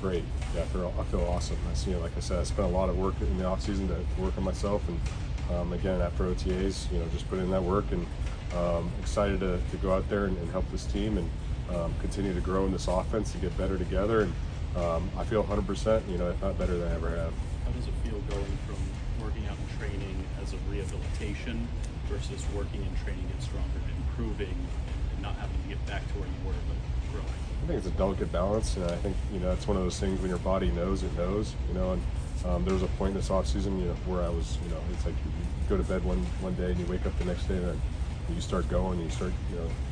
great. Yeah, I feel awesome. Like I said, I spent a lot of work in the off season to work on myself, and again after OTAs, just put in that work, and excited to go out there and help this team and continue to grow in this offense and get better together. And I feel 100%, if not better than I ever have. How does it feel going from working out and training as a rehabilitation versus working and training, get stronger, improving, and not having to get back to where you were, but growing? I think it's a delicate balance, and I think it's one of those things when your body knows it knows, and there was a point this off season, where I was, it's like you go to bed one day and you wake up the next day and you start going, you start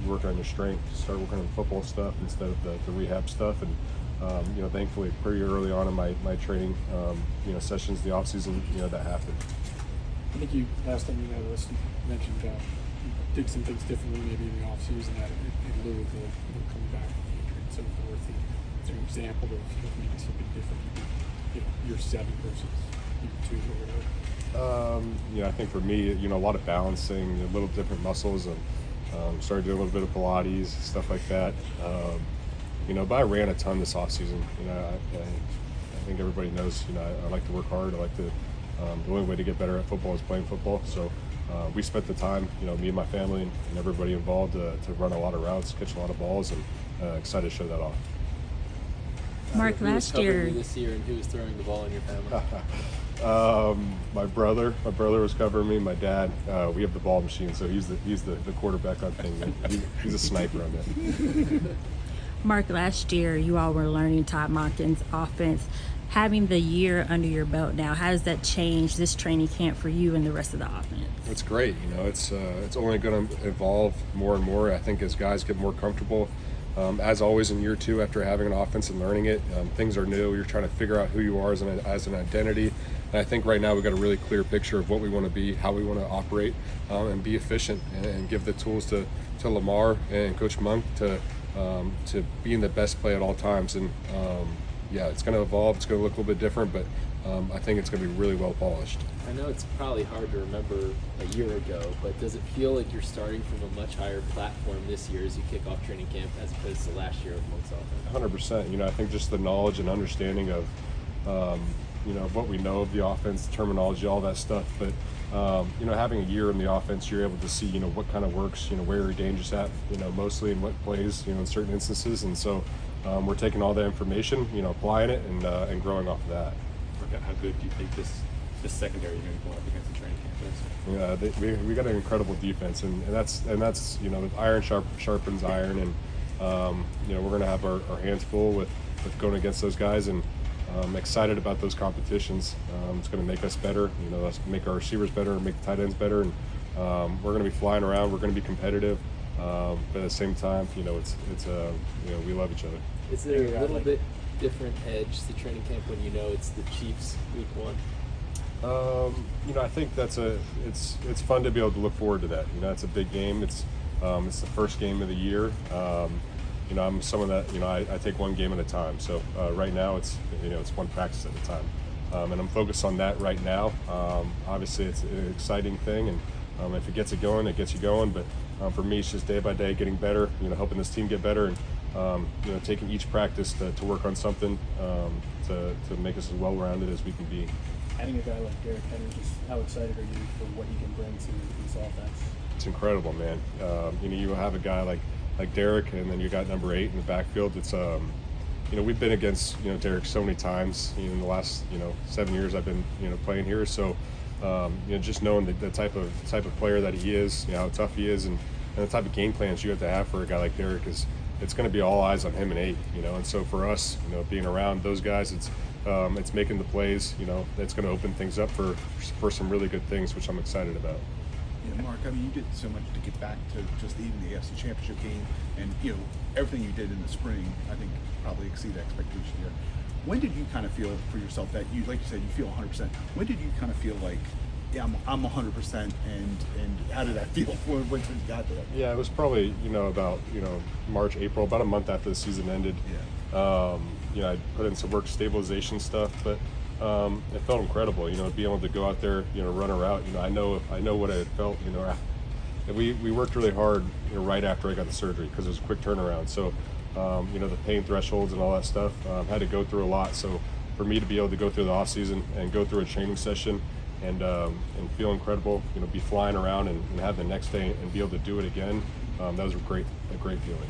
working on your strength, you start working on football stuff instead of the rehab stuff, and thankfully pretty early on in my training sessions the off season, that happened. I think you last time you had us mentioned you did some things differently maybe in the off season that in lieu of the coming back from the injury and so forth. Is there an example of maybe something different you did, year 7 versus year 2 or whatever? I think for me, a lot of balancing, a little different muscles, and started doing a little bit of Pilates, stuff like that. But I ran a ton this off season. I think everybody knows. I like to work hard. I like to. The only way to get better at football is playing football. So we spent the time, me and my family and everybody involved to run a lot of routes, catch a lot of balls, and excited to show that off. Mark, last year this year, and who was throwing the ball in your family? My brother was covering me. My dad, we have the ball machine, so he's the quarterback on thing. He's a sniper on that. Mark, last year you all were learning Todd Monken's offense. Having the year under your belt now, how does that change this training camp for you and the rest of the offense? It's great. It's only going to evolve more and more. I think as guys get more comfortable. As always in year 2 after having an offense and learning it, things are new. You're trying to figure out who you are as an identity. And I think right now we've got a really clear picture of what we want to be, how we want to operate, and be efficient and give the tools to Lamar and Coach Monk to being the best play at all times. And it's going to evolve. It's going to look a little bit different, but I think it's going to be really well polished. I know it's probably hard to remember a year ago, but does it feel like you're starting from a much higher platform this year as you kick off training camp as opposed to last year with Monk's offense? 100%. I think just the knowledge and understanding of what we know of the offense, terminology, all that stuff. But having a year in the offense, you're able to see what kind of works, where you're dangerous at, mostly in what plays, in certain instances. And so we're taking all that information, applying it and growing off of that. How good do you think this secondary is going to go up against the training camp? Yeah, we got an incredible defense, and that's iron sharpens iron, and we're going to have our hands full with going against those guys, and excited about those competitions. It's going to make us better, us make our receivers better, make the tight ends better, and we're going to be flying around. We're going to be competitive, but at the same time, we love each other. Is there a little bit different edge to training camp when it's the Chiefs week 1? I think it's fun to be able to look forward to that. It's a big game. It's the first game of the year. I'm someone that I take one game at a time. So right now it's one practice at a time, and I'm focused on that right now. Obviously it's an exciting thing, and if it gets it going, it gets you going. But for me, it's just day by day getting better. Helping this team get better, and taking each practice to work on something to make us as well-rounded as we can be. Adding a guy like Derrick Henry, just how excited are you for what he can bring to this offense? It's incredible, man. You have a guy like Derrick, and then you got number 8 in the backfield. It's we've been against Derrick so many times in the last 7 years I've been playing here. So just knowing the type of player that he is, how tough he is, and the type of game plans you have to have for a guy like Derrick it's going to be all eyes on him and 8. And so for us, being around those guys, it's making the plays. It's going to open things up for some really good things, which I'm excited about. Yeah, Mark, you did so much to get back to just even the AFC Championship game, and everything you did in the spring, I think probably exceeded expectation here. When did you kind of feel for yourself that like you said, you feel 100%? When did you kind of feel like, yeah, I'm 100%, and how did that feel once you got there? Yeah, it was probably about March, April, about a month after the season ended. Yeah. I put in some work stabilization stuff, but it felt incredible. Being able to go out there, run a route. I know what it felt. We worked really hard, right after I got the surgery because it was a quick turnaround. So the pain thresholds and all that stuff. Had to go through a lot. So for me to be able to go through the off season and go through a training session and feel incredible, be flying around and have the next day and be able to do it again, that was a great feeling.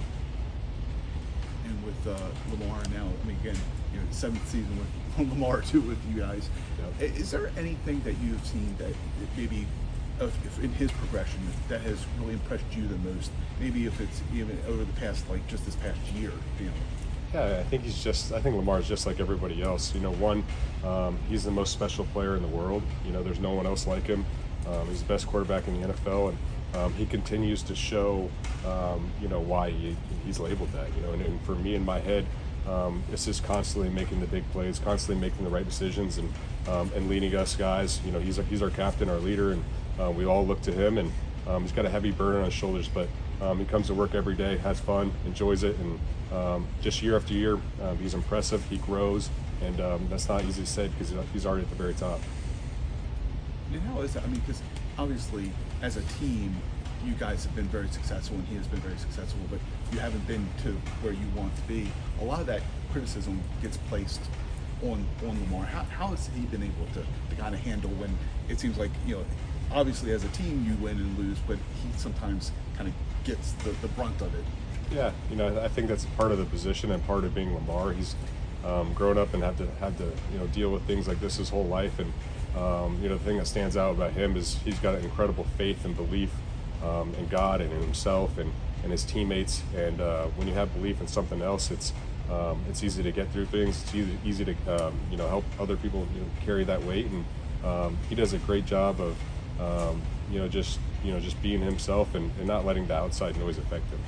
And with Lamar now, I mean, again, seventh season with Lamar too with you guys. Yep. Is there anything that you've seen that maybe if in his progression that has really impressed you the most? Maybe if it's even over the past, like just this past year, Yeah, I think Lamar's just like everybody else. He's the most special player in the world. There's no one else like him. He's the best quarterback in the NFL, and he continues to show, why he's labeled that. And for me in my head, it's just constantly making the big plays, constantly making the right decisions, and leading us guys. He's our captain, our leader, and we all look to him. And he's got a heavy burden on his shoulders, but he comes to work every day, has fun, enjoys it, and just year after year, he's impressive. He grows, and that's not easy to say because he's already at the very top. And how is that? I mean, because obviously, as a team, you guys have been very successful, and he has been very successful, but you haven't been to where you want to be. A lot of that criticism gets placed on Lamar. How has he been able to kind of handle when it seems like, obviously as a team you win and lose, but he sometimes kind of gets the brunt of it? Yeah, I think that's part of the position and part of being Lamar. He's grown up and had to deal with things like this his whole life, and the thing that stands out about him is he's got an incredible faith and belief in God and in himself and his teammates. And when you have belief in something else, it's easy to get through things. It's easy to help other people carry that weight, and he does a great job of just being himself and not letting the outside noise affect him.